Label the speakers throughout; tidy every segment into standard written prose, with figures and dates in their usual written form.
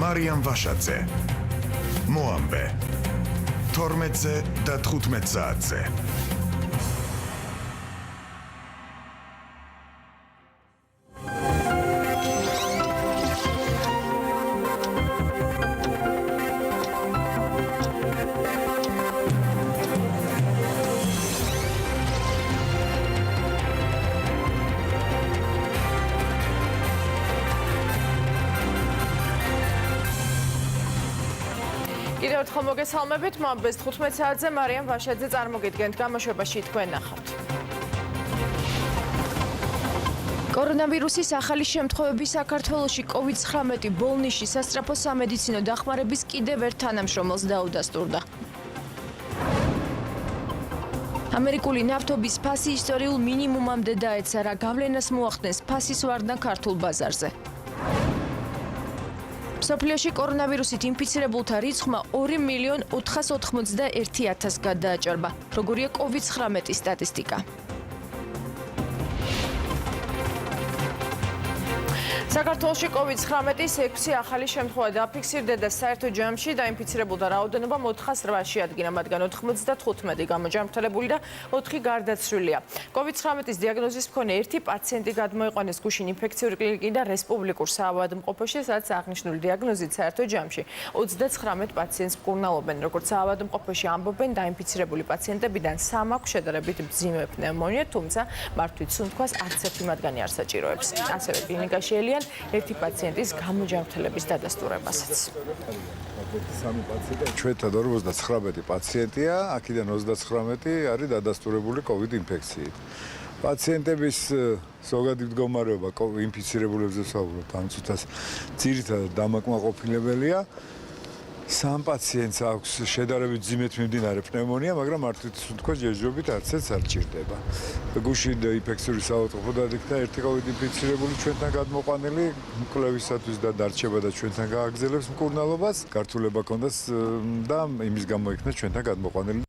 Speaker 1: მარიამ ვაშაძე. მოამბე 12-ზე და 15 საათზე.
Speaker 2: კიდევ ერთხელ მოგესალმებით, მომბეს 15 საათზე მარიამ ვაშაძე წარმოგიდგენთ გამოშვებაში თქვენ ნახავთ. კორონავირუსის ახალი შემთხვევები საქართველოში COVID-19 ბოლნიში სასწრაფო სამედიცინო დახმარების კიდევ ერთ თანამშრომელს დაუდასტურდა. ამერიკული ნავთობის ფასი ისტორიულ მინიმუმამდე დაეცა, რა გავლენას მოახდენს ფასის ვარდნა ქართულ ბაზარზე. მსოფლიოში კორონავირუსით ინფიცირებულთა რიცხვმა 2.491.000 გადააჭარბა. როგორია COVID-19 სტატისტიკა? საქართველოში COVID-19-ის 6 ახალი შემთხვევა დაფიქსირდა და საერთო ჯამში დაინფიცირებულთა რაოდენობა 408-ში ადგინა, მათგან 95 გამოჯანმრთელებული და 4 გარდაცვლილია. COVID-19-ის დიაგნოზის მქონე ერთი პაციენტი გადმოიყვანეს გუშინ ინფექციური კლინიკიდან რესპუბლიკურ საავადმყოფოში, სადაც აღნიშნული დიაგნოზით საერთო ჯამში 39 პაციენტს მკურნალობენ. როგორც საავადმყოფოში ამბობენ, დაინფიცირებული პაციენტებიდან 3 აქვს შედარებით მძიმე პნევმონია, თუმცა მართვით სუნთქვას არც ერთი მათგანი არ საჭიროებს. ასევე კლინიკაში ელიან ერთი პაციენტის გამოჯანმრთელების დადასტურებასაც.
Speaker 3: ჩვენთან 59 პაციენტია, აქედან 39 არის დადასტურებული COVID ინფექციით. პაციენტების ზოგადი მდგომარეობა ინფიცირებულებზე ვსაუბრობთ, ამ წუთას ძირითადად დამაკმაყოფილებელია. 3 პაციენტს აქვს შედარებით ძიმეთ მიმდინარე პნევმონია, მაგრამ მართლაც თქვა ჯერჯერობით არც ერთს არ ჭირდება. გუშინ ინფექციური საავადმყოფო დადიქნა ერთი COVID ინფიცირებული ჩვენთან გადმოყვანილი, კვლევისათვის და დარჩება და ჩვენთან გააგრძელებს მკურნალობას. გართულება ჰქონდას და იმის გამო იქნა ჩვენთან გადმოყვანილი.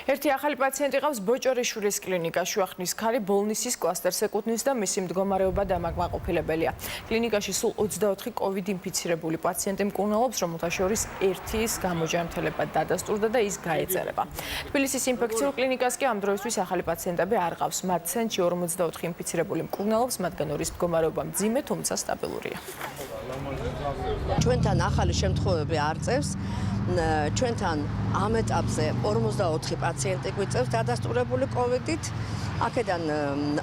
Speaker 2: ერთი ახალი პაციენტი ყავს ბოჭორიშვილის კლინიკაში, ახნის ქალი ბოლნისის კლასტერს ეკუთვნის და მისი მდგომარეობა დამაკმაყოფილებელია. კლინიკაში სულ 24 COVID ინფიცირებული პაციენტი მკურნალობს, რომელთა შორის ერთის გამოჯანმრთელება დადასტურდა და ის გაეწერება. თბილისის ინფექციურ კლინიკას კი ამ დროისთვის ახალი პაციენტები არ ყავს. მათ ცენტრში 44 ინფიცირებული მკურნალობს, მათგან 2-ის მდგომარეობა მძიმე, თუმცა სტაბილურია.
Speaker 4: ჩვენთან ახალი შემთხვევები არ წევს. ჩვენთან ამ ეტაპზე 44 პაციენტი გვიწევს დადასტურებული COVID-ით. აქედან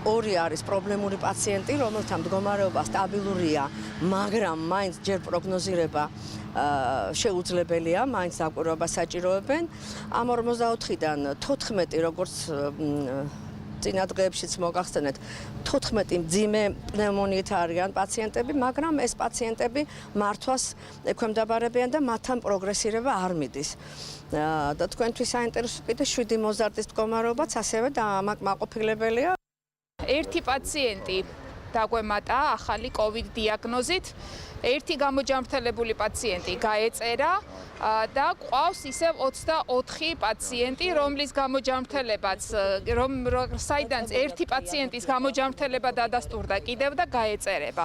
Speaker 4: 2 არის პრობლემური პაციენტი, რომელთა მდგომარეობა სტაბილურია, მაგრამ მაინც ჯერ პროგნოზირება შეუძლებელია, მაინც დაკვირვება საჭიროებენ. ამ 44-დან 14, როგორც წინა დღეებშიც მოგახსენეთ, 14 მძიმე პნევმონიით არიან პაციენტები, მაგრამ ეს პაციენტები მართვას ექვემდებარებიან და მათთან პროგრესირება არ მიდის. და თქვენთვის საინტერესო კიდე 7 მოზარდის მდგომარეობაც ასევე დამაკმაყოფილებელია.
Speaker 5: ერთი პაციენტი დაგვემატა ახალი COVID დიაგნოზით. ერთი გამოჯანმრთელებული პაციენტი გაეწერა და ყავს ისევ 24 პაციენტი, რომლის გამოჯანმრთელებაც საიდანაც ერთი პაციენტის გამოჯანმრთელება დადასტურდა კიდევ და გაეწერება.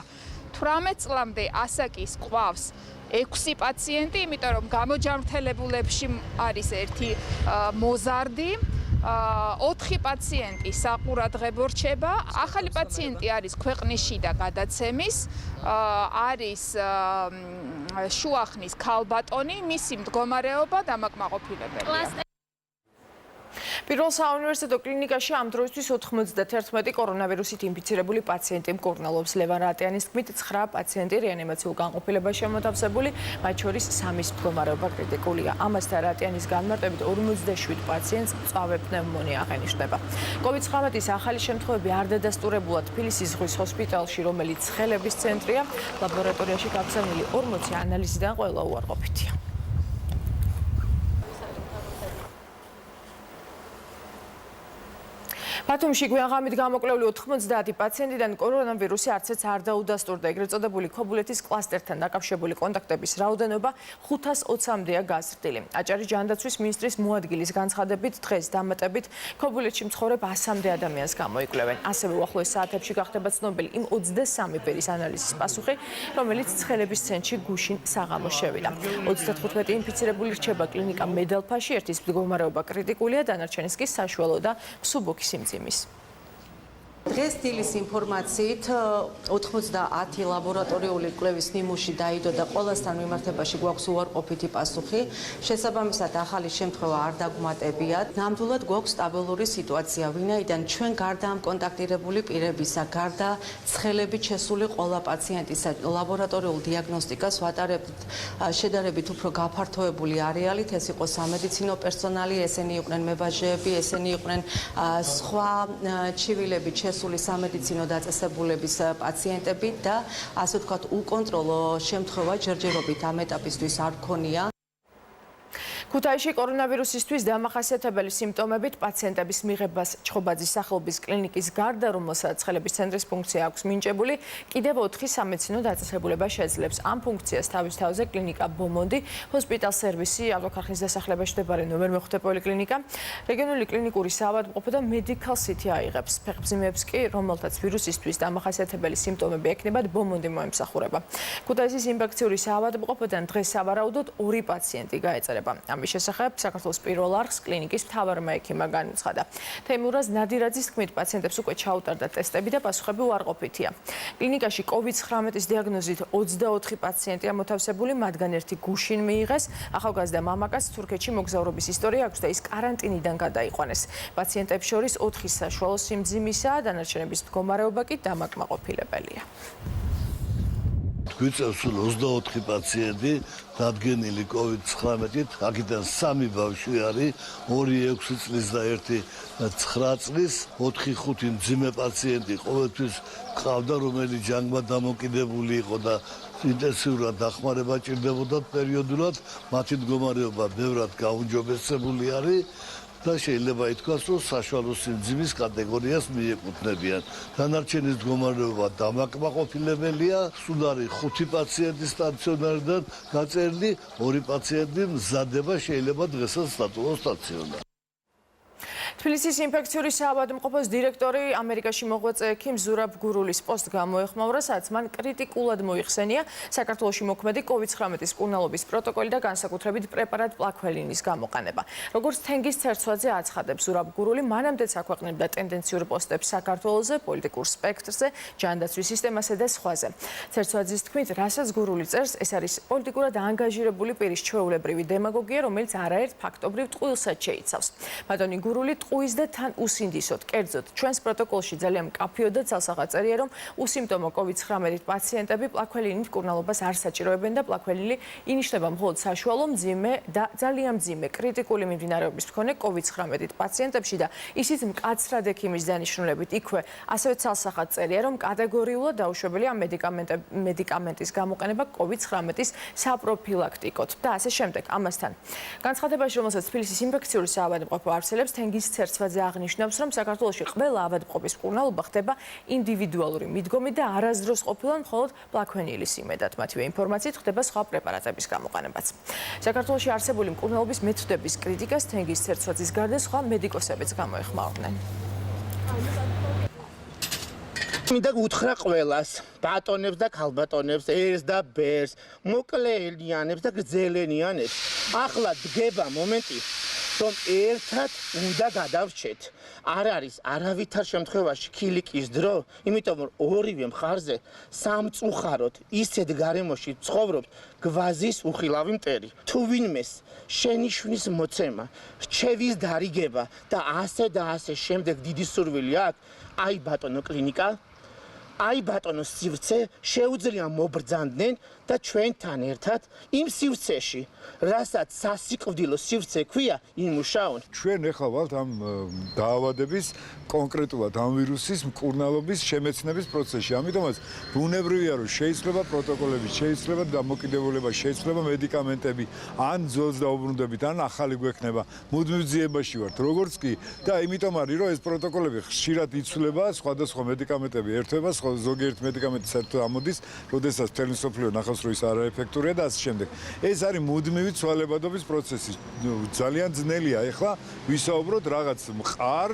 Speaker 5: 18 წლამდე ასაკის ყავს 6 პაციენტი, იმიტომ რომ გამოჯანმრთელებულებში არის ერთი მოზარდი. 4 პაციენტი საყურადღებო რჩება. ახალი პაციენტი არის ქვეყნის შიდა გადაცემის, არის შუახნის ქალბატონი, მისი მდგომარეობა დამაკმაყოფილებელია.
Speaker 2: პირველ საუნივერსიტეტო კლინიკაში ამ დროისთვის 91 კორონავირუსით ინფიცირებული პაციენტი მკურნალობს. ლევან რატიანის თქმით, 9 პაციენტი რეანიმაციულ განყოფილებაში შემოთავსებული, მათ შორის 3-ის მდგომარეობა კრიტიკულია. ამასთან რატიანის განმარტებით 57 პაციენტს მწვავე პნევმონია აღენიშნება. COVID-19-ის ახალი შემთხვევები არ დადასტურებულა თბილისის ზღვის ჰოსპიტალში, რომელიც ხელების ცენტრია. ლაბორატორიაში გაგზავნილი 40 ანალიზიდან ყველა უარყოფითია. ბათუმში გვიანღამით გამოკვლეული 90 პაციენტიდან კორონავირუსი არცერთ არ დაუდასტურდა. ეგრეთ წოდებული ქობულეთის კლასტერთან დაკავშირებული კონტაქტების რაოდენობა 520-მდეა გაზრდილი. აჭარის ჯანდაცვის მინისტრის მოადგილის განცხადებით, დღეს დამატებით ქობულეთში მცხოვრებ 100-მდე ადამიანს გამოიკვლევენ. ასევე უახლოეს საათებში გახდება ცნობილი იმ 23 პირის ანალიზის პასუხი, რომელიც ცხელების ცენტრში გუშინ საღამოს შევიდა. 35 ინფიცირებული რჩება კლინიკა მედალფაში, ერთის მდგომარეობა კრიტიკულია, დანარჩენის კი საშუალო და მსუბუქი სიმძიმის.
Speaker 6: დღეს დილის ინფორმაციით 90 ლაბორატორიული კვლევის ნიმუში დაიდო და ყველასთან მიმართებაში გვაქვს უარყოფითი პასუხი. შესაბამისად ახალი შემთხვევა არ დაგვმატებიათ. ნამდვილად გვაქვს სტაბილური სიტუაცია, ვინაიდან ჩვენ გარდა ამ კონტაქტირებული პირებისა, გარდა ცხელებით შესული ყველა პაციენტისა ლაბორატორიულ დიაგნოსტიკას ვატარებთ შედარებით უფრო გაფართოებული არეალით. ეს იყო სამედიცინო პერსონალი, ესენი იყვნენ მებაჟეები, ესენი იყვნენ სხვა ჩივილებით სული სამედიცინო დაწესებულების პაციენტები და ასე ვთქვათ უკონტროლო შემთხვევა ჯერჯერობით ამ ეტაპისთვის არ გქონია.
Speaker 2: ქუთაისში კორონავირუსისთვის დამახასიათებელი სიმპტომებით პაციენტების მიღებას ჩხობაძის სახელობის კლინიკის გარდა, რომელსაც ცხელების ცენტრის ფუნქცია აქვს მინჭებული, კიდევ 4 სამედიცინო დაწესებულება შეძლებს. ამ ფუნქციას თავის თავზე კლინიკა ბომონდი, ჰოსპიტალ სერვისი, ავტოქარხნის დასახლებაში მდებარე ნომერ მეხუთე პოლიკლინიკა, რეგიონული კლინიკური საავადმყოფო და მედიკალ სიტი აიღებს. ფეხმძიმეებს კი, რომელთაც ვირუსისთვის დამახასიათებელი სიმპტომები ექნებათ, ბომონდი მოემსახურება. ქუთაისის ინფექციური საავადმყოფოდან დღეს სავარაუდოდ 2 პაციენტი გაეწერება. ამის შესახებ საქართველოს პირველ არხს კლინიკის მთავარმა ექიმმა განუცხადა. თეიმურაზ ნადირაძის თქმით, პაციენტებს უკვე ჩაუტარდა ტესტები და პასუხები უარყოფითია. კლინიკაში COVID-19-ის დიაგნოზით 24 პაციენტია მოთავსებული, მათგან ერთი გუშინ მიიღეს. ახალგაზრდა მამაკაც თურქეთში მოგზაურობის ისტორია აქვს და ის კარანტინიდან გადაიყვანეს. პაციენტებს შორის 4 საშუალო სიმძიმისაა, დანარჩენების მდგომარეობა კი დამაკმაყოფილებელია.
Speaker 7: გვიწევს 24 პაციენტი დადგენილი COVID-19-ით, აქედან 3 ბავშვი არის, 2 6 წლის და 1 9 წლის, 4-5 მძიმე პაციენტი ყოველთვის ყავდა, რომელიც ჯანგმა დამოკიდებული იყო და ინტენსიურად დახმარება ჭირდებოდა პერიოდულად, მათი მდგომარეობა ბევრად გაუმჯობესებული არის. და შეიძლება ითქვას, რომ საშუალო სიმძიმის კატეგორიას მიეკუთვნებიან. დანარჩენის მდგომარეობა დამაკმაყოფილებელია. სულ არის 5 პაციენტი სტაციონარიდან გაწერილი, 2 პაციენტი მზადება შეიძლება დღესაც სტატუოს სტაციონარში.
Speaker 2: თბილისის ინფექციური საავადმყოფოს დირექტორი ამერიკაში მოღვაწე ექიმ ზურაბ გურულის პოსტ გამოეხმაურა, სადაც მან კრიტიკულად მოიხსენია საქართველოში მოქმედი COVID-19-ის მკურნალობის პროტოკოლი და განსაკუთრებით პრეპარატ პლაქველინის გამოყენება. როგორც თენგის ცერცვაძე აცხადებს, ზურაბ გურული მანამდეც აქვეყნებდა ტენდენციურ პოსტებს საქართველოზე, პოლიტიკურ სპექტრზე, ჯანდაცვის სისტემასა და სხვაზე. ცერცვაძის თქმით, რასაც გურული წერს, ეს არის პოლიტიკურად ანგაჟირებული პირის ჩვეულებრივი დემაგოგია, რომელიც არაერთ ფაქტობრივ ტყუილსაც შეიცავს. ბატონი გურული ტყუის და თან უსინდისოდ, კერძოდ, ჩვენს პროტოკოლში ძალიან მკაფიო და ცალსახად წერია, რომ უსიმპტომო COVID-19 პაციენტები პლაქველინით მკურნალობას არ საჭიროებენ და პლაქველინი ინიშნება მხოლოდ საშუალო, მძიმე და ძალიან მძიმე კრიტიკული მიმდინარეობის მქონე COVID-19 პაციენტებში და ისიც მკაცრად ექიმის დანიშნულებით. იქვე ასევე ცალსახად წერია, რომ კატეგორიულად დაუშვებელია მედიკამენტის გამოყენება COVID-19-ის საპროფილაქტიკოდ და ასე შემდეგ. ამასთან განცხადებაში, რომელსაც თბილისის ინფექციური საავადმყოფო არსებობს, თენგის ცერცვაძე აღნიშნავს, რომ საქართველოში ყველა ავადმყოფის მკურნალობა ხდება ინდივიდუალური მიდგომით და არასდროს ყოფილა მხოლოდ პლაქველინის იმედად. მათივე ინფორმაციით ხდება სხვა პრეპარატების გამოყენებაც. საქართველოში არსებული მკურნალობის მეთოდების კრიტიკას თენგის ცერცვაძის გარდა სხვა მედიკოსებიც გამოეხმაურნენ.
Speaker 8: მინდა უთხრა ყველას, ბატონებს და ქალბატონებს, ერს და ბერს, მოკლეელიანებს და გრძელენიანებს. ახლა დგება მომენტი, რომ ერთად უნდა გადავრჩეთ. არ არის არავითარ შემთხვევაში ქილიკის დრო, იმიტომ რომ ორივე მხარზე სამწუხაროდ ისეთ გარემოში ცხოვრობთ გვაზის უხილავი მტერი. თუ ვინმეს შენიშვნის მოცემა, რჩევის დარიგება და ასე შემდეგ დიდი სურვილი აქვს, აი ბატონო კლინიკა, აი ბატონო სივრცე შეუძლია მობრძანდნენ და ჩვენთან ერთად იმ სივრცეში, რასაც სასიკვდილო სივრცე ქვია, იმუშაონ.
Speaker 3: ჩვენ ახლა ვართ ამ დაავადების კონკრეტულად ამ ვირუსის მკურნალობის შემეცნების პროცესში. ამიტომაც ბუნებრივია, რომ შეიძლება პროტოკოლები, შეიძლება დამოკიდებულება, შეიძლება მედიკამენტები, ან ძველს დაუბრუნდებით, ან ახალი გვექნება. მუდმივ ძიებაში ვართ, როგორც კი და იმიტომ არის, რომ ეს პროტოკოლები ხშირად იცვლება, სხვადასხვა მედიკამენტები ერთვება, ზოგიერთ მედიკამენტი საერთოდ ამოდის, როდესაც მთელი მსოფლიო ნახავს, რომ ის არაეფექტურია და ასე შემდეგ. ეს არის მუდმივი ცვალებადობის პროცესი. ძალიან ძნელია ეხლა ვისაუბროთ რაღაც მყარ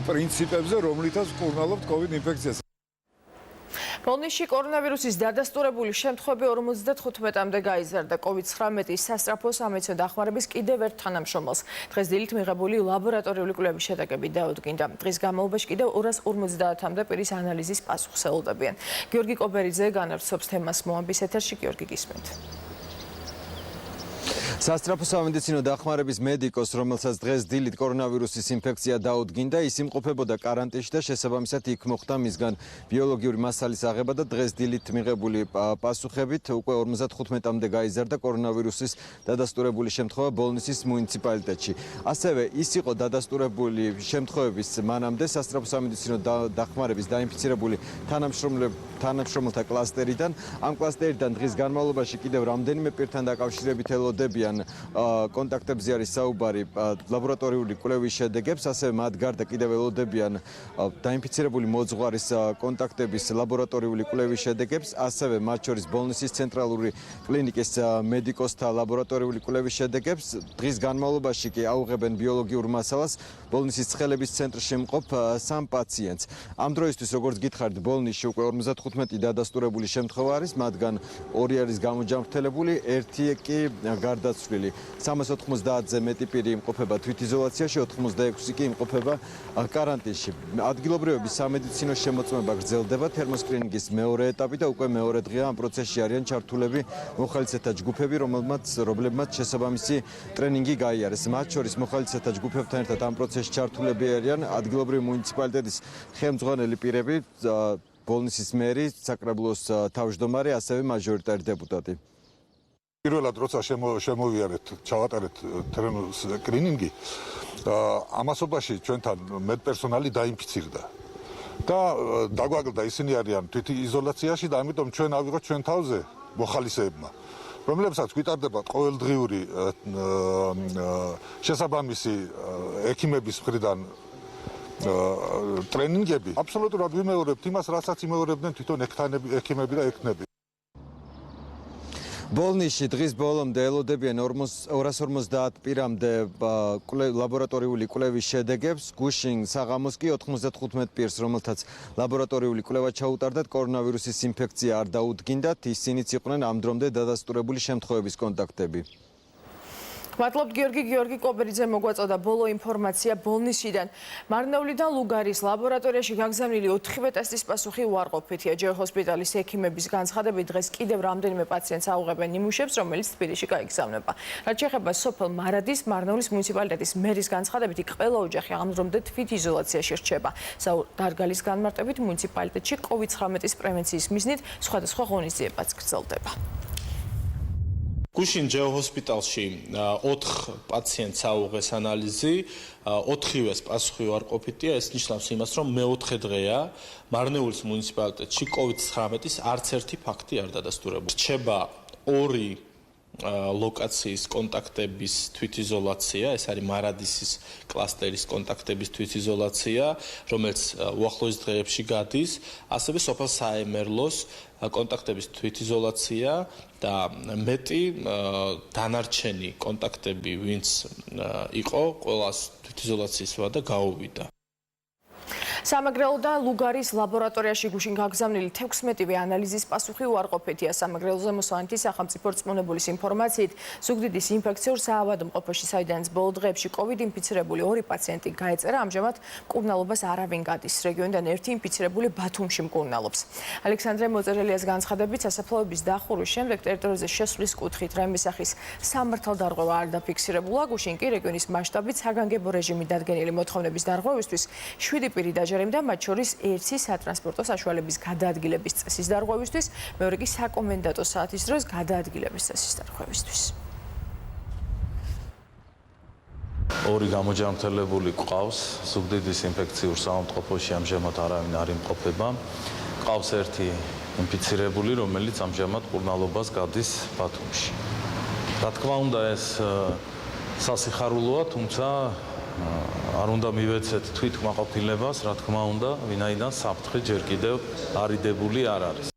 Speaker 3: პრინციპებზე, რომლითაც ვკურნალობთ COVID ინფექციას.
Speaker 2: ბოლნისში კორონავირუსის დადასტურებული შემთხვევები 55-მდე გაიზარდა. COVID-19 სასწრაფო სამედიცინო დახმარების კიდევ ერთ თანამშრომელს დღეს დილით მიღებული ლაბორატორიული კვლევის შედეგები დაუდგინდა. დღის განმავლობაში კიდევ 250-მდე პირის ანალიზის პასუხს ელოდებიან. გიორგი კობერიძე განავრცობს თემას მოამბის ეთერში. გიორგი, გისმენთ.
Speaker 9: სასწრაფო სამედიცინო დახმარების მედიკოს, რომელსაც დღეს დილით კორონავირუსის ინფექცია დაუდგინდა, ის იმყოფებოდა კარანტინში და შესაბამისად იქ მოხდა მისგან ბიოლოგიური მასალის აღება და დღეს დილით მიღებული პასუხებით უკვე 55-მდე გაიზარდა კორონავირუსის დადასტურებული შემთხვევა ბოლნისის მუნიციპალიტეტში. ასევე ის იყო დადასტურებული შემთხვევების მანამდე სასწრაფო სამედიცინო დახმარების დაინფიცირებული თანამშრომელთა კლასტერიდან. ამ კლასტერიდან დღის განმავლობაში კიდევ რამდენიმე პირთან დაკავშირებით ელოდებიან კონტაქტებზე არის საუბარი ლაბორატორიული კვლევის შედეგებს, ასევე მათ გარდა კიდევ ელოდებიან დაინფიცირებული მოძღვარის კონტაქტების ლაბორატორიული კვლევის შედეგებს, ასევე მათ შორის ბოლნისის ცენტრალური კლინიკის მედიკოსთა ლაბორატორიული კვლევის შედეგებს. დღის განმავლობაში კი აუღებენ ბიოლოგიურ მასალას ბოლნისის ცხელების ცენტრში მყოფ 3 პაციენტს. ამ დროისთვის, როგორც გითხარით, ბოლნისში უკვე 55 დადასტურებული შემთხვევა არის, მათგან 2 არის გამოჯანმრთელებული, 1 კი გარდაცვლილი. 390-ზე მეტი პირი იმყოფება თვითიზოლაციაში, 86 კი იმყოფება კარანტინში. ადგილობრივების სამედიცინო შემოწმება გრძელდება, თერმოსკრინინგის მეორე ეტაპი და უკვე მეორე დღეა ამ პროცესში არიან ჩართულები მოხალისეთა ჯგუფები, რომლებმაც შესაბამისი ტრენინგი გაიარეს. მათ შორის მოხალისეთა ჯგუფებთან ერთად ამ პროცესში ჩართულები არიან ადგილობრივი მუნიციპალიტეტის ხელმძღვანელი პირები, ბოლნისის მერი, საკრებულოს თავმჯდომარე, ასევე მაჟორიტარი დეპუტატი.
Speaker 10: პირველად როცა შემოვიარეთ, ჩავატარეთ სკრინინგი, ამასობაში ჩვენთან მედპერსონალი დაინფიცირდა. და დაგვაგლდა ისინი არიან თვითიზოლაციაში და ამიტომ ჩვენ ავიღოთ ჩვენ თავზე მოხალისეებმა, რომლებსაც გვიტარდებათ ყოველდღიური შესაბამისი ექიმების მხრიდან ტრენინგები. აბსოლუტურად ვიმეორებთ იმას, რასაც იმეორებდნენ თვითონ ექიმები და ექნები.
Speaker 9: ბოლნისში დღის ბოლომდე ელოდებიან 250 პირამდე ლაბორატორიული კვლევის შედეგებს. გუშინ საღამოს კი 95 პირს, რომელთაც ლაბორატორიული კვლევა ჩაუტარდათ, კორონავირუსის ინფექცია არ დაუდგინდათ. ისინიც იყვნენ ამ დრომდე დადასტურებული შემთხვევების კონტაქტები.
Speaker 2: მადლობთ გიორგი კობერიძე მოგვაწოდა ბოლო ინფორმაცია ბოლნისიდან. მარნეულიდან ლუგარის ლაბორატორიაში გაგზავნილი 4 ტესტის პასუხი უარყოფითია. ჯერ ჰოსპიტალის ექიმების განცხადებით დღეს კიდევ რამდენიმე პაციენტს აუღებენ ნიმუშებს, რომელიც თბილისში გაიგზავნება. რაც შეეხება სოფელ მარადის მარნეულის მუნიციპალიტეტის მერის განცხადებით, იქ ყველა ოჯახი ამ დრომდე თვითიზოლაციაში რჩება. დარგალის განმარტებით მუნიციპალიტეტში COVID-19 პრევენციის მიზნით სხვადასხვა ღონისძიებაც გრძელდება.
Speaker 11: გუშინ ჯეო ჰოსპიტალში 4 პაციენტს აუღეს ანალიზი, 4-ვეს პასუხი უარყოფითია. ეს ნიშნავს იმას, რომ მეოთხე დღეა მარნეულის მუნიციპალიტეტში COVID-19-ის არც ერთი ფაქტი არ დადასტურებული. რჩება 2 ლოკაციის კონტაქტების თვითიზოლაცია, ეს არის მარადისის კლასტერის კონტაქტების თვითიზოლაცია, რომელიც უახლოეს დღეებში გადის, ასევე სოფელ საემერლოს კონტაქტების თვითიზოლაცია და მეტი დანარჩენი კონტაქტები, ვინც იყო, ყველას თვითიზოლაციის ვადა გაუვიდა.
Speaker 2: სამეგრელოდან ლუგარის ლაბორატორიაში გუშინ გაგზავნილი 16-ვე ანალიზის პასუხი უარყოფითია. სამეგრელოზე მოსვანითი სახელმწიფო რწმუნებულის ინფორმაციით, ზუგდიდის ინფექციურ საავადმყოფოში, საიდანაც ბოლო დღეებში COVID ინფიცირებული 2 პაციენტი გაეწერა, ამჟამად მკურნალობას არავინ გადის. რეგიონიდან 1 ინფიცირებული ბათუმში მკურნალობს. ალექსანდრე მოწერელიას განცხადებით, სასაფლაოების დახურვის შემდეგ ტერიტორიაზე შესვლის კუთხით რაიმე სახის სამართალდარღვევა არ დაფიქსირებულა. გუშინ კი რეგიონის მასშტაბით საგანგებო რეჟიმი დადგენილი მოთხოვნების დარღვევისთვის 7 პირი დაჯერა დააჯარიმდა, მათ შორის ერთი სატრანსპორტო საშუალების გადაადგილების წესის დარღვევისთვის, მეორე კი საკომენდანტო საათის დროს გადაადგილების წესის დარღვევისთვის.
Speaker 11: ორი გამოჯანმრთელებული ყავს ზუგდიდის ინფექციურ საავადმყოფოში ამჟამად არავინ არ იმყოფება. ყავს ერთი ინფიცირებული, რომელიც ამჟამად მკურნალობას გადის ბათუმში. რა თქმა უნდა, ეს სასიხარულოა, თუმცა არ უნდა მივეცეთ თვითკმაყოფილებას, რა თქმა უნდა, ვინაიდან საფრთხე ჯერ კიდევ არიდებული არ არის.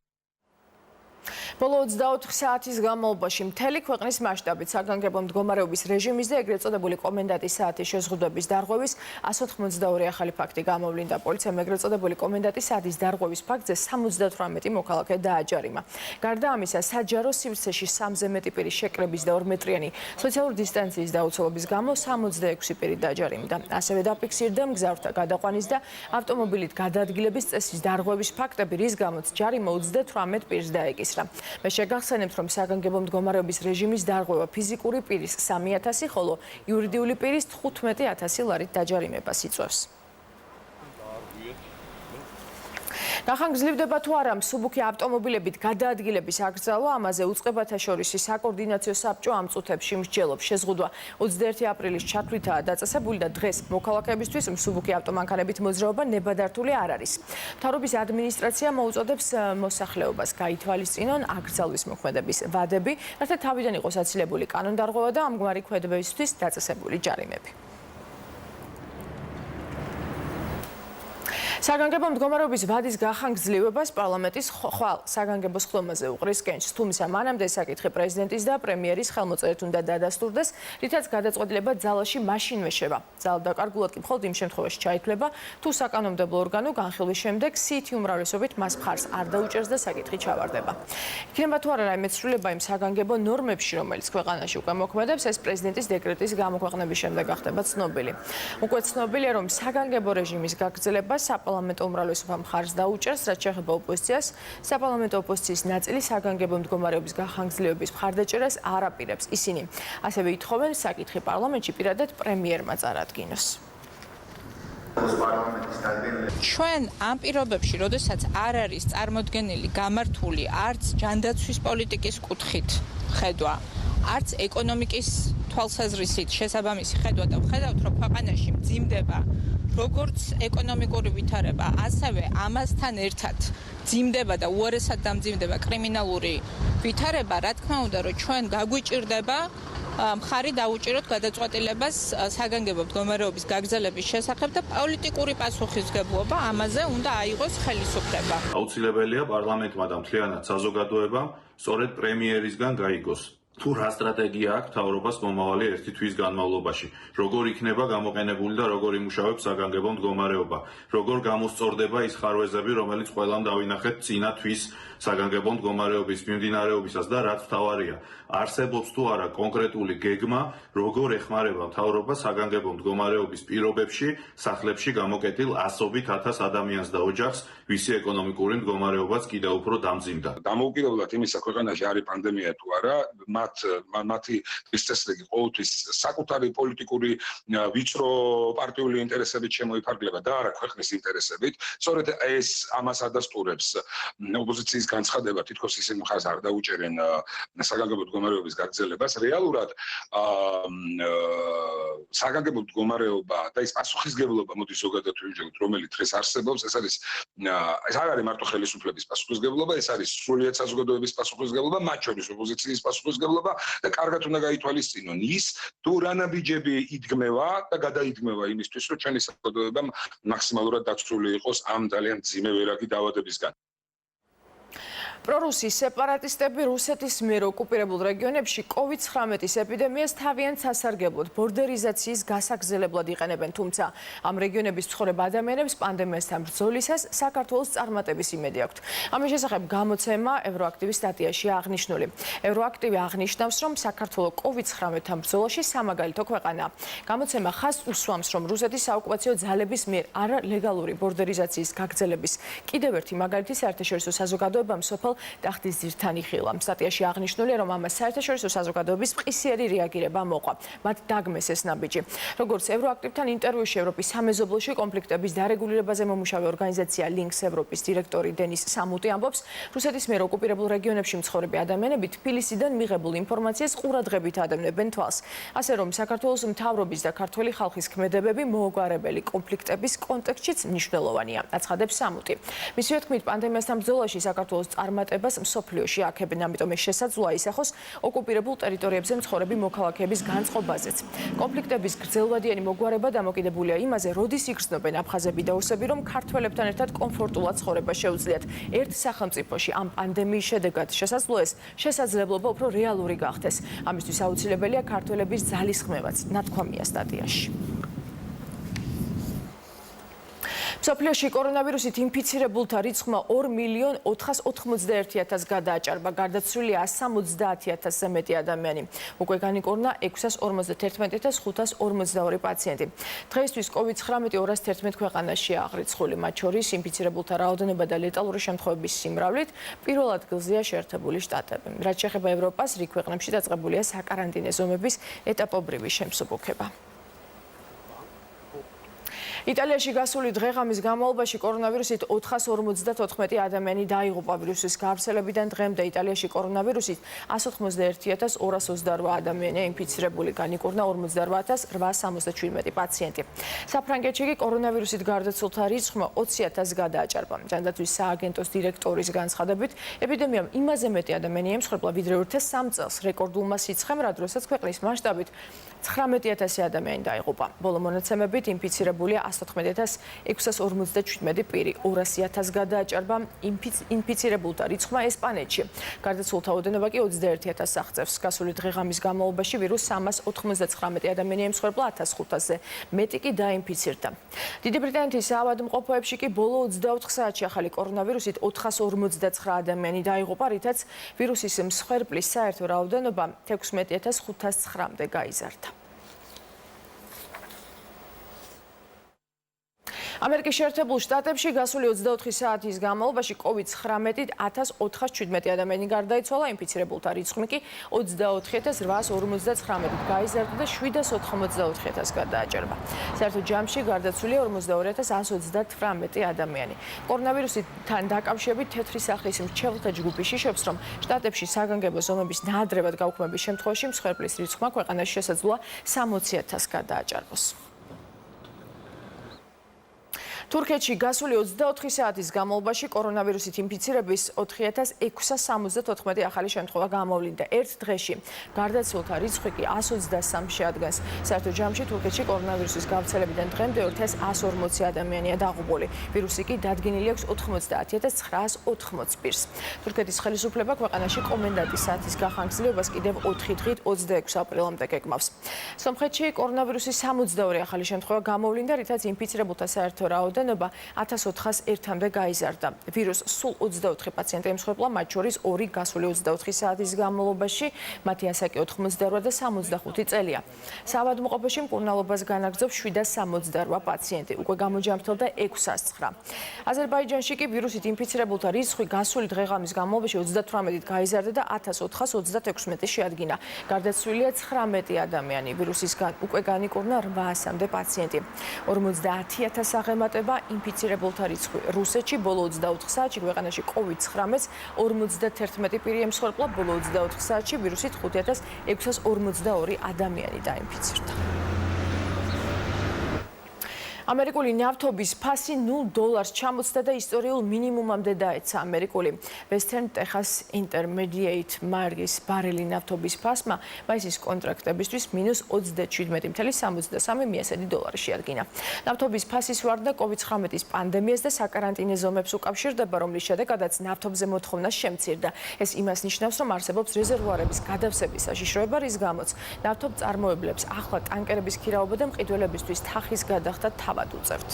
Speaker 2: ბოლო 24 საათის განმავლობაში მთელი ქვეყნის მასშტაბით საგანგებო მდგომარეობის რეჟიმის და ეგრეთ წოდებული კომენდანტის საათის შეზღუდვების დარღვევის 182 ახალი ფაქტი გამოვლინდა. პოლიციამ ეგრეთ წოდებული კომენდანტის საათის დარღვევის ფაქტზე 78 მოქალაქე დააჯარიმა. გარდა ამისა, საჯარო სივრცეში 3-ზე მეტი პირის შეკრების და 2 მეტრიანი სოციალური დისტანციის დაუცველობის გამო 66 პირი დააჯარიმდა. ასევე დაფიქსირდა მგზავრთა გადაყვანის და ავტომობილით გადაადგილების წესის დარღვევის ფაქტები, რის გამოც ჯარიმა 38 პირს დაეკისრა. მე შეგახსენებთ, რომ საგანგებო მდგომარეობის რეჟიმის დარღვევა ფიზიკური პირის 3000, ხოლო იურიდიული პირის 15000 ლარით დაჯარიმებას იწვევს. გახანგრძლივდება თუ არა მსუბუქი ავტომობილებით გადაადგილების აკრძალვა, ამაზე უწყებათა შორის საკოორდინაციო საბჭო ამ წუთებში მსჯელობს. შეზღუდვა 21 აპრილის ჩათვლითაა დაწესებული და დღეს მოქალაქეებისთვის მსუბუქი ავტომანქანებით მოძრაობა ნებადართული არ არის. მთავრობის ადმინისტრაცია მოუწოდებს მოსახლეობას გაითვალისწინონ აკრძალვის მოქმედების ვადები, რათა თავიდან იყოს აცილებული კანონდარღვევა და ამგვარი ქმედებებისთვის დაწესებული ჯარიმები. საგანგებო მდგომარეობის ვადის გახანგრძლივებას პარლამენტის ხვალ საგანგებო სხდომაზე უყრის კენჭს, თუმცა მანამდე საკითხი პრეზიდენტის და პრემიერის ხელმოწერით უნდა დადასტურდეს, რითაც გადაწყვეტილება ძალაში მაშინვე შევა. ძალა დაკარგულად კი მხოლოდ იმ შემთხვევაში ჩაითვლება, თუ საკანონმდებლო ორგანო განხილვის შემდეგ სიითი უმრავლესობით მას მხარს არ დაუჭერს და საკითხი ჩავარდება. იქნება თუ არა რაიმე ცვლილება იმ საგანგებო ნორმებში, რომელიც ქვეყანაში უკვე მოქმედებს, ეს პრეზიდენტის დეკრეტის გამოქვეყნების შემდეგ გახდება ცნობილი. უკვე ცნობილია, რომ საგანგებო რეჟიმის გაგრძელება საპარლამენტო უმრავლესობა მხარს დაუჭერს, რაც შეეხება ოპოზიციას. საპარლამენტო ოპოზიციის ნაწილი საგანგებო მდგომარეობის გახანგრძლივების მხარდაჭერას არ აპირებს. ისინი ასევე ითხოვენ საკითხი პარლამენტში პირადად პრემიერმა წარადგინოს.
Speaker 5: ჩვენ ამ პირობებში, როდესაც არ არის წარმოდგენილი გამართული არც ჯანდაცვის პოლიტიკის კუთხით ხედვა, არც ეკონომიკის თვალსაზრისით შესაბამისი ხედვა და ვხედავთ, რომ ქვეყანაში მძიმდება როგორც ეკონომიკური ვითარება, ასევე ამასთან ერთად მძიმდება და უარესად დამძიმდება კრიმინალური ვითარება, რა თქმა უნდა, რომ ჩვენ გაგვიჭირდება მხარი დაუჭიროთ გადაწყვეტილებას საგანგებო მდგომარეობის გაგრძელების შესახებ და პოლიტიკური პასუხისმგებლობა ამაზე უნდა აიღოს ხელისუფლება.
Speaker 12: აუცილებელია პარლამენტმა და მთლიანად საზოგადოებამ სწორედ პრემიერისგან გაიგოს. თუ რა სტრატეგია აქვს მთავრობას მომავალი 1 თვის განმავლობაში, როგორ იქნება გამოყენებული და როგორ იმუშავებს საგანგებო მდგომარეობა, როგორ გამოსწორდება ის ხარვეზები, რომელიც ყველამ დავინახეთ წინა თვის საგანგებო მდგომარეობის მიმდინარეობისას და რაც მთავარია, არსებობს თუ არა კონკრეტული გეგმა, როგორ ეხმარება მთავრობა საგანგებო მდგომარეობის პირობებში, სახლებში გამოკეტილ ასობით 1000 ადამიანს და ოჯახს, ვისი ეკონომიკური მდგომარეობაც კიდევ უფრო დამძიმდა.
Speaker 13: დამოუკიდებლად იმისა, ქვეყანაში არის პანდემია თუ არა, მათი წესრიგი ყოველთვის საკუთარი პოლიტიკური ვიწრო პარტიული ინტერესებით შემოიფარგლება და არა ქვეყნის ინტერესებით. სწორედ ეს ამას ადასტურებს ოპოზიციის განცხადება, თითქოს ისინი მხარს არ დაუჭერენ საგანგებო მდგომარეობის გაგრძელებას. რეალურად საგანგებო მდგომარეობა და ის პასუხისმგებლობა, მოდი ზოგადად ვიმჯეროთ, რომელიც დღეს არსებობს, ეს არ არის მარტო ხელისუფლების პასუხისმგებლობა, ეს არის სრულიად საზოგადოების პასუხისმგებლობა, მათ შორის ოპოზიციის პასუხისმგებლობა და კარგად უნდა გაითვალისწინონ ის, თუ რა ნაბიჯები იდგმევა და გადაიდგმევა იმისთვის, რომ ჩვენი საზოგადოება მაქსიმალურად დაცული იყოს ამ ძალიან მძიმე ვერაგი დაავადებისგან.
Speaker 2: პრორუსის სეპარატისტები რუსეთის მიერ ოკუპირებულ რეგიონებში COVID-19 ეპიდემიას თავიანთ სასარგებლოდ ბორდერიზაციის გასაგრძელებლად იყენებენ, თუმცა ამ რეგიონების მცხოვრებ ადამიანებს პანდემიასთან ბრძოლისას საქართველოს წარმატების იმედი აქვთ. ამის შესახებ გამოცემა ევროაქტივის სტატიაში აღნიშნული. ევროაქტივი აღნიშნავს, რომ საქართველო COVID-19-თან ბრძოლაში სამაგალითო ქვეყანაა. გამოცემა ხაზს უსვამს, რომ რუსეთის საოკუპაციო ძალების მიერ არალეგალური ბორდერიზაციის გაგრძელების კიდევ ერთი მაგალითი საერთაშორისო საზოგადოებამ სოფელ სახელმწიფო ტახტის ძირთან იხილა. სტატიაში აღნიშნულია, რომ ამას საერთაშორისო საზოგადოების მყისიერი რეაგირება მოყვა. მათ დაგმეს ეს ნაბიჯი. როგორც ევროაქტივთან ინტერვიუში ევროპის სამეზობლოში კონფლიქტების დარეგულირებაზე მომუშავე ორგანიზაცია ლინკს ევროპის დირექტორი დენის სამუტი ამბობს, რუსეთის მიერ ოკუპირებულ რეგიონებში მცხოვრები ადამიანები თბილისიდან მიღებულ ინფორმაციას ყურადღებით ადევნებენ თვალს. ასე რომ საქართველოს მთავრობის და ქართველი ხალხის ქმედებები მოუგვარებელი კონფლიქტების კონტექსტშიც მნიშვნელოვანია, აცხადებს სამუტი. მისივე თქმით, პანდემიასთან ბრძოლაში საქართველოს წარმატებას მსოფლიოში აქებენ, ამიტომ ეს შესაძლოა ისახოს ოკუპირებულ ტერიტორიებზე მცხოვრები მოქალაქეების განწყობაზეც. კონფლიქტების გრძელვადიანი მოგვარება დამოკიდებულია იმაზე, როდის იგრძნობენ აფხაზები და ოსები, რომ ქართველებთან ერთად კომფორტულად ცხოვრება შეუძლიათ. ერთ სახელმწიფოში ამ პანდემიის შედეგად შესაძლებლობა უფრო რეალური გახდეს. ამისთვის აუცილებელია ქართველების ძალისხმევაც, ნათქვამია სტატიაში. მსოფლიოში კორონავირუსით ინფიცირებულთა რიცხვმა 2.491.000 გადააჭარბა, გარდაცვლილია 170,000-ზე მეტი ადამიანი. უკვე განიკორნა 651,542 პაციენტი. დღეისთვის COVID-19 211 ქვეყანაში აღრიცხული, მათ შორის ინფიცირებულთა რაოდენობა და ლეტალური შემთხვევების სიმრავლით პირველ ადგილზეა შეერთებული შტატები. რაც შეეხება ევროპას, რიგ ქვეყნებში დაწყებულია საკარანტინო ზომების ეტაპობრივი შემსუბუქება. იტალიაში გასული დღე-ღამის განმავლობაში კორონავირუსით 454 ადამიანი დაიღუპა. ვირუსის გავრცელებიდან დღემდე იტალიაში კორონავირუსით 181,228 ადამიანია ინფიცირებული, განიკურნა 48,877 პაციენტი. საფრანგეთში კი კორონავირუსით გარდაცვლილთა რიცხვმა 20,000 გადააჭარბა. ჯანდაცვის სააგენტოს დირექტორის განცხადებით, ეპიდემიამ იმაზე მეტი ადამიანი ემსხვერპლა, ვიდრე ერთ 3 წელს რეკორდულმა სიცხემ, რა დროსაც ქვეყნის მასშტაბით 19,000 ადამიანი დაიღუპა. ბოლო მონაცემებით ინფიცირებულია 111,657 პირი, 200,000 გადააჭარბა ინფიცირებულთა რიცხვმა ესპანეთში. გარდაცვლილთა ოდენობა კი 21,000 აღწევს. გასული დღე-ღამის განმავლობაში ვირუსს 399 ადამიანი ემსხვერპლა, 1,500-ზე მეტი კი დაინფიცირდა. დიდი ბრიტანეთის საავადმყოფოებში კი ბოლო 24 საათში ახალი კორონავირუსით 459 ადამიანი დაიღუპა, რითაც ვირუსის მსხვერპლის საერთო რაოდენობა 16,509-მდე გაიზარდა. ამერიკის შეერთებულ შტატებში გასული 24 საათის განმავლობაში COVID-19-ით 1,417 ადამიანი გარდაიცვალა, ინფიცირებულთა რიცხვი კი 24,859-ით გაიზარდა და 784,000 გადააჭარბა. საერთო ჯამში გარდაცვლილია 42,128 ადამიანი. კორონავირუსთან დაკავშირებით თეთრი სახლის მრჩევლთა ჯგუფი შიშობს, რომ შტატებში საგანგებო ზომების ნაადრევად გაუქმების შემთხვევაში მსხვერპლის რიცხვმა ქვეყანაში შესაძლოა 60,000 გადააჭარბოს. თურქეთში გასული 24 საათის განმავლობაში კორონავირუსით ინფიცირების 4,674 ახალი შემთხვევა გამოვლინდა. ერთ დღეში გარდაცვლილთა რიცხვი კი 123 შეადგენს. საერთო ჯამში თურქეთში კორონავირუსის გავრცელებიდან დღემდე 2140 ადამიანია დაღუპული. ვირუსი კი დადგენილი აქვს 90,980 პირს. თურქეთის ხელისუფლება ქვეყანაში კომენდანტის საათის გახანგრძლივებას კიდევ 4 დღით 26 აპრილამდე გეგმავს. სომხეთში კორონავირუსის 62 ახალი შემთხვევა გამოვლინდა, რითაც ინფიცირებულთა საერთო რაოდენობა 1401-მდე გაიზარდა. ვირუსს სულ 24 პაციენტი ემსხვერპლა, მათ შორის 2 გასული 24 საათის განმავლობაში, მათი ასაკი 88 და 65 წელია. საავადმყოფოში მკურნალობას განაგრძობს 768 პაციენტი, უკვე გამოჯამრთელდა 609. აზერბაიჯანში კი ვირუსით ინფიცირებულთა რიცხვი გასული დღე-ღამის განმავლობაში 38-ით გაიზარდა და 1436 შეადგინა. გარდაცვლილია 19 ადამიანი, ვირუსისგან უკვე განიკურნა 800-მდე პაციენტი. 50,000 აღემატება ინფიცირებულთა რიცხვი. რუსეთში ბოლო 24 საათში ქვეყანაში COVID-19-ს 51 პირი ემსხვერპლა, ბოლო 24 საათში ვირუსით 5,642 ადამიანი დაინფიცირდა. ამერიკული ნავთობის ფასი $0 ჩამოწდა და ისტორიულ მინიმუმამდე დაეცა. ამერიკული Western Texas Intermediate მარგის ბარელი ნავთობის ფასმა მაისის კონტრაქტებისთვის -$27.73 $. შეადგინა. ნავთობის ფასის ვარდა COVID-19 პანდემიას და საკარანტინო ზომებს უკავშირდება, რომლის შედეგადაც ნავთობზე მოთხოვნა შემცირდა. ეს იმას ნიშნავს, რომ არსებობს რეზერვუარების გადავსების საშიშროება, რის გამოც ნავთობ წარმოებლებს ახლა ტანკერების ქირაობა და მყიდველებისთვის თახის გადახდა თავად უწევთ.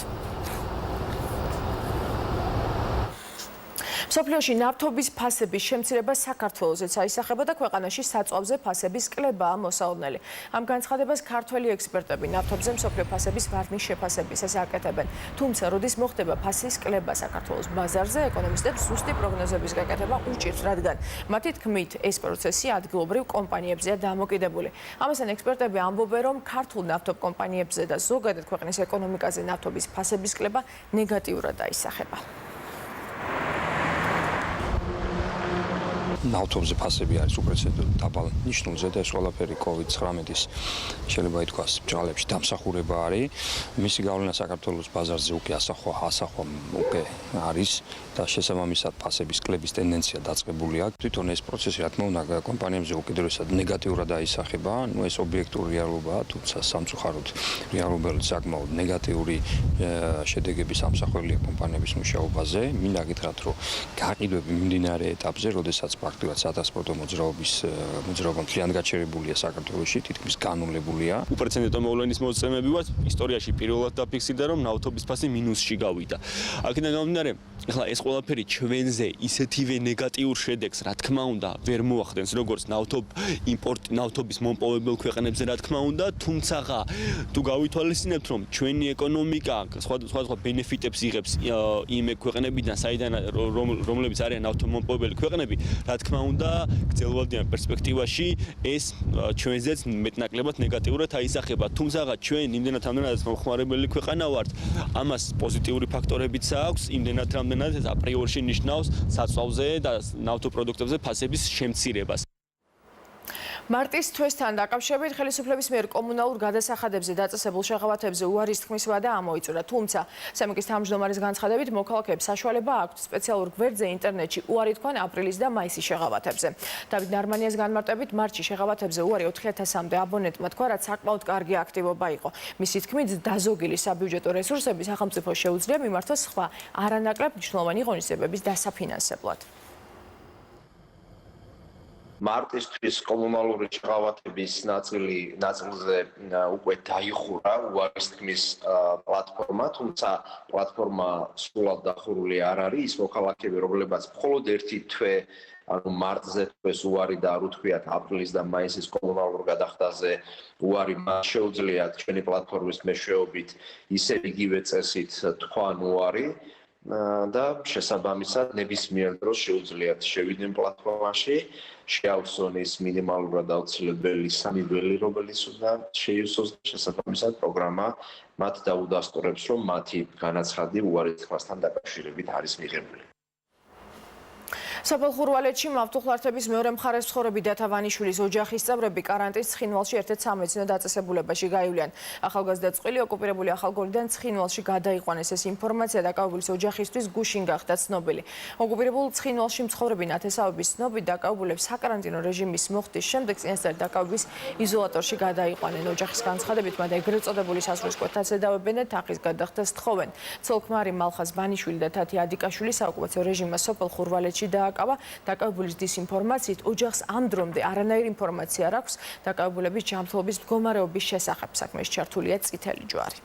Speaker 2: მსოფლიოში ნავთობის ფასების შემცირება საქართველოსაც აისახება და ქვეყანაში საწვავზე ფასების კლებაა მოსალოდნელი. Ამ განცხადებას ქართველი ექსპერტები ნავთობზე მსოფლიო ფასების ვარნის შეფასებისას აკეთებენ. Თუმცა, როდის მოხდება ფასის კლება საქართველოს ბაზარზე, ეკონომისტებს ზუსტი პროგნოზების გაკეთება უჭირთ, რადგან მათი თქმით, ეს პროცესი ადგილობრივ კომპანიებზეა დამოკიდებული. Ამასთან ექსპერტები ამბობენ, რომ ქართულ ნავთობ კომპანიებზე და ზოგადად ქვეყნის ეკონომიკაზე ნავთობის ფასების კლება ნეგატიურად აისახება.
Speaker 14: ნავთობზე ფასები არის უპრეცედენტო დაბალ ნიშნულზე და ეს ყველაფერი COVID-19-ის შეიძლება ითქვას ბჭყალებში დამსახურება არის. მისი გავლენა საქართველოს ბაზარზე უკვე ასახვა უკვე არის და შესაბამისად ფასების კლების ტენდენცია დაწყებული აქვს. თვითონ ეს პროცესი რა თქმა უნდა კომპანიებზე უკიდურესად ნეგატიურად აისახება. ეს ობიექტური რეალობაა, თუმცა სამწუხაროდ რეალობელი საკმაოდ ნეგატიური შედეგების ამსახველია კომპანიების მუშაობაზე. მინდა გითხრათ, რომ გაყიდვები მიმდინარე ეტაპზე, როდესაც ფაქტობრივად სატრანსპორტო მოძრაობა მთლიანად გაჩერებულია საქართველოში, თითქმის განულებულია.
Speaker 15: უპრეცედენტო მოვლენის მოსწრებები ვართ, ისტორიაში პირველად დაფიქსირდა, რომ ნავთობის ფასი მინუსში გავიდა. აქედან გამომდინარე, ახლა ეს ყველაფერი ჩვენზე ისეთივე ნეგატიურ შედეგს, რა თქმა უნდა, ვერ მოახდენს, როგორც ნავთობის მომპოვებელ ქვეყნებზე, რა თქმა უნდა, თუმცა თუ გავითვალისწინებთ, რომ ჩვენი ეკონომიკა სხვადასხვა ბენეფიტებს იღებს იმ ქვეყნებიდან, საიდან რომლებიც არიან ნავთობმომპოვებელი ქვეყნები, რა თქმა უნდა, გრძელვადიან პერსპექტივაში ეს ჩვენზეც მეტნაკლებად ნეგატიურად აისახება. თუმცა ჩვენ იმდენად ამდენადაც მომხმარებელი ქვეყანა ვართ, ამას პოზიტიური ფაქტორებიც აქვს, იმდენად რამდენადაც ეს აპრიორში ნიშნავს საწვავზე და ნავთობპროდუქტებზე ფასების შემცირებას.
Speaker 2: მარტის თვესთან დაკავშირებით ხელისუფლების მიერ კომუნალურ გადასახადებზე დაწესებულ შეღავათებზე უარის თქმის ვადა ამოიწურა. თუმცა, სამეფოს თავმჯდომარის განცხადებით, მოქალაქეებს საშუალება აქვთ სპეციალურ გვერდზე ინტერნეტში უარი თქვან აპრილის და მაისის შეღავათებზე. დავით ნარმანიას განმარტებით, მარტში შეღავათებზე უარი 4000-მდე აბონენტმა თქვა, რაც საკმაოდ კარგი აქტივობა იყო. მისი თქმით, დაზოგილი საბიუჯეტო რესურსები სახელმწიფოს შეუძლია მიმართოს სხვა არანაკლებ მნიშვნელოვანი ღონისძიებების დასაფინანსებლად.
Speaker 16: მარტისთვის კომუნალური შეღავათების ნაწილზე უკვე დაიხურა უარის თქმის პლატფორმა, თუმცა პლატფორმა სრულად დახურული არ არის. ის მოქალაქეები, რომლებაც მხოლოდ ერთი თვე ანუ მარტზე თვეს უარი და არ უთქვიათ აპრილის და მაისის კომუნალურ გადახდაზე უარი, მათ შეუძლიათ ჩვენი პლატფორმის მეშვეობით ისევ იგივე წესით თქვან უარი და შესაბამისად ნებისმიერ დროს შეუძლიათ შევიდნენ პლატფორმაში, შეავსონ ის მინიმალურად აუცილებელი 3 ველი, რომელიც უნდა შეივსოს და შესაბამისად პროგრამა მათ დაუდასტურებს, რომ მათი განაცხადი უარის თქმასთან დაკავშირებით არის მიღებული.
Speaker 2: სოფელ ხურვალეთში მავთუხლართების მეორე მხარეს მცხოვრები დათა ვანიშვილის ოჯახის წევრები კარანტინის ცხინვალში ერთ-ერთ სამედიცინო დაწესებულებაში გაივლიან. ახალგაზრდა წყვილი ოკუპირებული ახალგორიდან ცხინვალში გადაიყვანეს. ეს ინფორმაცია დაკავებულის ოჯახისთვის გუშინ გახდა ცნობილი. ოკუპირებულ ცხინვალში მცხოვრები ნათესავების ცნობით დაკავებულებს საკარანტინო რეჟიმის მოხდის შემდეგ წინასწარ დაკავების იზოლატორში გადაიყვანენ. ოჯახის განცხადებით, მათ ეგრეთ წოდებული სასურსკვეთაც ედავებენ და თაღის გადახდას თხოვენ. ცოლ-ქმარი მალხაზ ვანიშვილი და თათი ადიკაშვილი საოკუპაციო რეჟიმმა სოფელ ხურვალეთში დაკავებულის დისინფორმაციით ოჯახს ამ დრომდე არანაირი ინფორმაცია არ აქვს დაკავებულების ჯანმრთელობის მდგომარეობის შესახებ. საქმეში ჩართულია წითელი ჯვარი.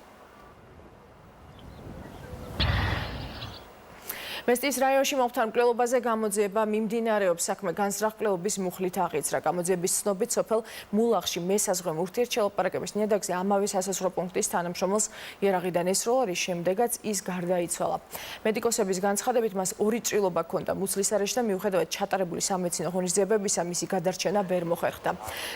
Speaker 2: მესტიის რაიონში მომხდარ მკვლელობაზე გამოძიება მიმდინარეობს. საქმე განზრახ-მკვლელობის მუხლით აღიძრა. გამოძიების ცნობით სოფელ მულახში მესაზღვრე ურთიერთშელაპარაკების ნიადაგზე ამავე სასაზღვრო პუნქტის თანამშრომელს იარაღიდან ესროლა, რის შემდეგაც ის გარდაიცვალა. მედიკოსების განცხადებით, მას 2 ჭრილობა ჰქონდა მუცლისარეში და მიუხედავად ჩატარებული სამედიცინო ღონისძიებებისა, მისი გადარჩენა ვერ მოხერხდა.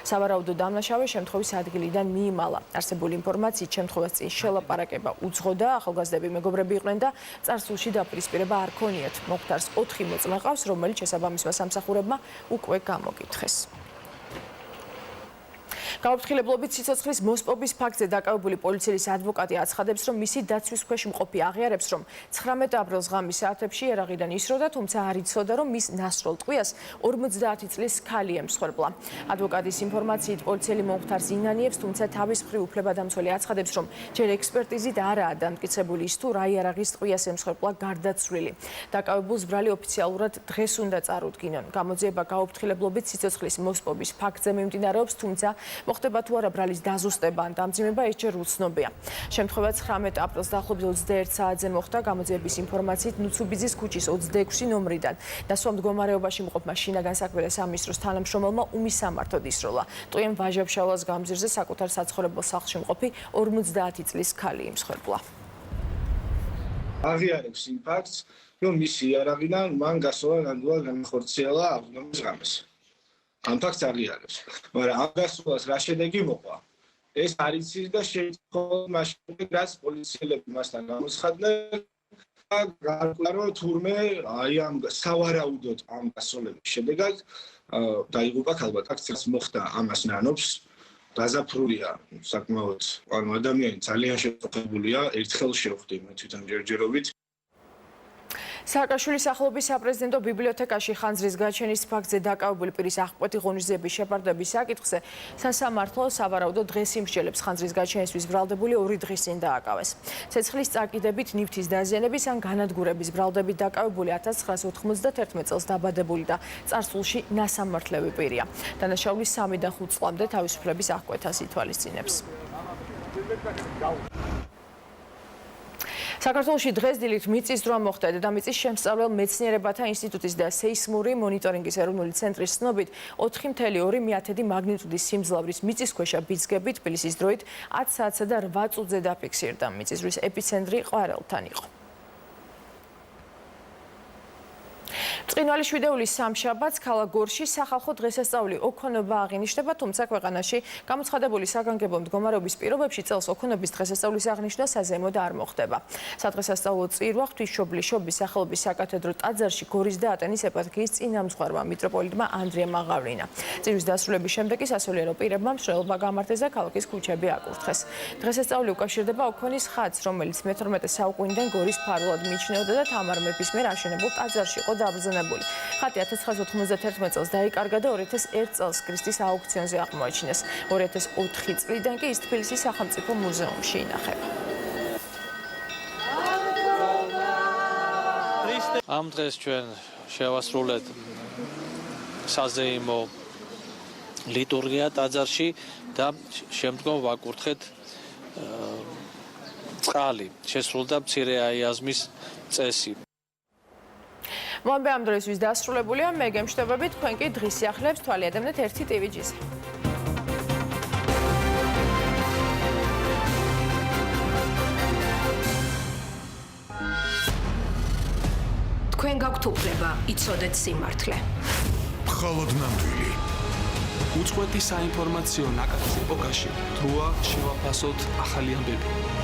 Speaker 2: სავარაუდო დამნაშავე შემთხვევის ადგილიდან მიიმალა. არსებული ინფორმაციით, შემთხვევას წინ შელაპარაკება უძღოდა, ახალგაზრდები მეგობრები იყვნენ და წარსულში დაპირისპირება არ ქონიათ. მოხდარს 4 მოწმე ყავს, რომელიც შესაბამისმა სამსახურებმა უკვე გამოგითხეს. გაუფრთხილებლობით სიცოცხლის მოსპობის ფაქტზე დაკავებული პოლიციის ადვოკატი აცხადებს, რომ მისი დაცვის ქვეშ მყოფი აღიარებს, რომ 19 აპრილს ღამის საათებში იარაღიდან ისროდა, თუმცა არ იცოდა, რომ მის ნასროლ ტყვიას 50 წლის ქალი ემსხვერპლა. ადვოკატის ინფორმაციით, პოლიციელი მომხდარს ინანიებს, თუმცა თავის მხრივ უფლებადამცველი აცხადებს, რომ ჯერ ექსპერტიზით არაა დამტკიცებული ის თუ რა იარაღის ტყვიას ემსხვერპლა გარდაცვლილი. დაკავებულს ბრალი ოფიციალურად დღეს უნდა წარუდგინონ. გამოძიება გაუფრთხილებლობით სიცოცხლის მოსპობის ფაქტზე მიმდინარეობს, თუმცა მოხდება თუ არა ბრალის დაზუსტება ან დამძიმება, ეს ჯერ უცნობია. შემთხვევა 19 აპრილს დაახლოებით 21 საათზე მოხდა გამოძიების ინფორმაციით ნუცუბიძის ქუჩის 26 ნომრიდან. დასვა მდგომარეობაში მყოფმა შინაგან საქმეთა სამინისტროს თანამშრომელმა უმისამართოდ ისროლა. ტყვიენ ვაჟა-ფშაველას გამზირზე საკუთარ საცხოვრებელ სახლში მყოფი 50 წლის ქალი იმსხვერპლა.
Speaker 17: აღიარებს იმ ფაქტს, რომ მისი იარაღიდან მან გასვლა ნამდვილად განახორციელა აღდგომის ღამეს. ამ ფაქტს აღიარებს, მაგრამ ამ გასვლას რა შედეგი მოყვა? ეს არ იცის და შეიძლება მაშინ რაც პოლიციელები მასთან გამოცხადდნენ და გარკვეულ რომ თურმე აი ამ სავარაუდოდ ამ გასვლების შედეგად დაიღუპა ქალბატონი. აქცაც მოხდა ამას ნანობს. დაზაფრულია საკმაოდ ადამიანი ძალიან შეფოთებულია ერთხელ შევხვდი მე თვითონ ჯერჯერობით.
Speaker 2: სააკაშვილის სახელობის საპრეზიდენტო ბიბლიოთეკაში ხანძრის გაჩენის ფაქტზე დაკავებული პირის აღკვეთი ღონისძიების შეპარდების საკითხზე სასამართლო სავარაუდოდ დღეს იმსჯელებს ხანძრის გაჩენისთვის ბრალდებული 2 დღის წინ დააკავეს. ცეცხლის წაკიდებით, ნივთის დაზიანების ან განადგურების ბრალდებით დაკავებული 1991 წელს დაბადებული და წარსულში ნასამართლები პირია. დანაშაული 3-დან 5 წლამდე თავისუფლების აღკვეთას ითვალისწინებს. საქართველოში დღეს დილით მიწის ძვრა მოხდა დედამიწის შემსწავლელ მეცნიერებათა ინსტიტუტის და სეისმური მონიტორინგის ეროვნული ცენტრის ცნობით 4.2 მაგნიტუდის სიმძლავრის მიწისქვეშა ბიძგები თბილისის დროით 10 საათსა და 8 წუთზე დაფიქსირდა. მიწისძვრის ეპიცენტრი ყვარელთან იყო. წყინვალი შვიდეულის სამშაბათს ქალაქ გორში სახალხო დღესასწაული ოქონობა აღინიშნება, თუმცა ქვეყანაში გამოცხადებული საგანგებო მდგომარეობის პირობებში წელს ოქონობის დღესასწაულის აღნიშვნა საზეიმოდ არ მოხდება. სადღესასწაულო წირვა ღვთისმშობლის სახელობის საკათედრო ტაძარში გორის და ატენის ეპარქიის წინამძღვარმა მიტროპოლიტმა ანდრია მაღავლინა. წირვის დასრულების შემდეგ კი სასულიერო პირებმა მსვლელობა გამართეს და ქალაქის ქუჩები აკურთხეს. დღესასწაული უკავშირდება ოქონის ხატს, რომელიც მე-12 საუკუნიდან გორის ფარულად მიჩნეოდა და თამარ მეფის მიერ აშენებულ ტაძარში იყო დაბრძანებული. ხატი 1991 წელს დაიკარგა და 2001 წელს ქრისტის აუქციონზე აღმოაჩინეს. 2004 წლიდან კი ის თბილისის სახელმწიფო მუზეუმში ინახება.
Speaker 18: ამ დღეს ჩვენ შევასრულეთ საზეიმო ლიტურგია ტაძარში და შემდგომ ვაკურთხეთ წყალი. შესრულდა მცირე აიაზმის წესი.
Speaker 2: მომბე ამ დროისთვის დასრულებულია. მე გემშვიდობებით, თქვენ კი დღის სიახლეებს თვალი ადევნეთ 1 ტივიჯიზე.
Speaker 19: თქვენ გაქვთ უფლება იცოდეთ სიმართლე.
Speaker 1: მხოლოდ ნამდვილი.
Speaker 20: უწყვეტი საინფორმაციო ნაკადის ეპოქაში დროა შევაფასოთ ახალი ამბები.